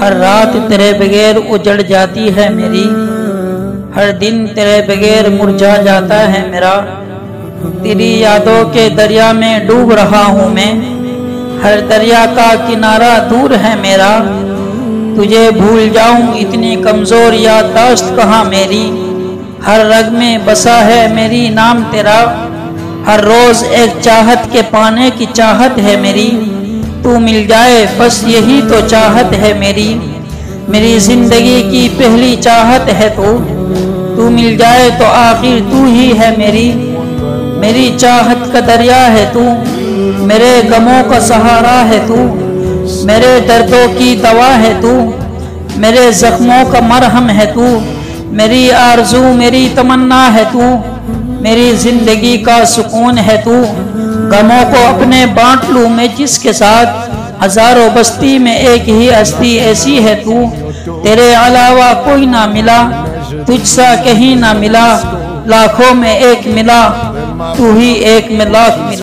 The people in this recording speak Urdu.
ہر رات تیرے بغیر اجڑ جاتی ہے میری، ہر دن تیرے بغیر مرجھا جاتا ہے میرا۔ تیری یادوں کے دریا میں ڈوب رہا ہوں میں، ہر دریا کا کنارہ دور ہے میرا۔ تجھے بھول جاؤں اتنی کمزور یادداشت کہاں میری، ہر رگ میں بسا ہے میری نام تیرا۔ ہر روز ایک چاہت کے پانے کی چاہت ہے میری، تو مل جائے بس یہی تو چاہت ہے میری۔ میری زندگی کی پہلی چاہت ہے تو مل جائے تو آخر تو ہی ہے میری۔ میری چاہت کا دریا ہے تو، میرے غموں کا سہارا ہے تو، میرے دردوں کی دوا ہے تو، میرے زخموں کا مرہم ہے تو، میری آرزو میری تمنا ہے تو، میری زندگی کا سکون ہے تو۔ غموں کو اپنے بانٹ لوں میں جس کے ساتھ، ہزاروں بستی میں ایک ہی ہستی ایسی ہے تو۔ تیرے علاوہ کوئی نہ ملا، تجھ سا کہیں نہ ملا، لاکھوں میں ایک ملا، تو ہی ایک میں لاکھ ملا۔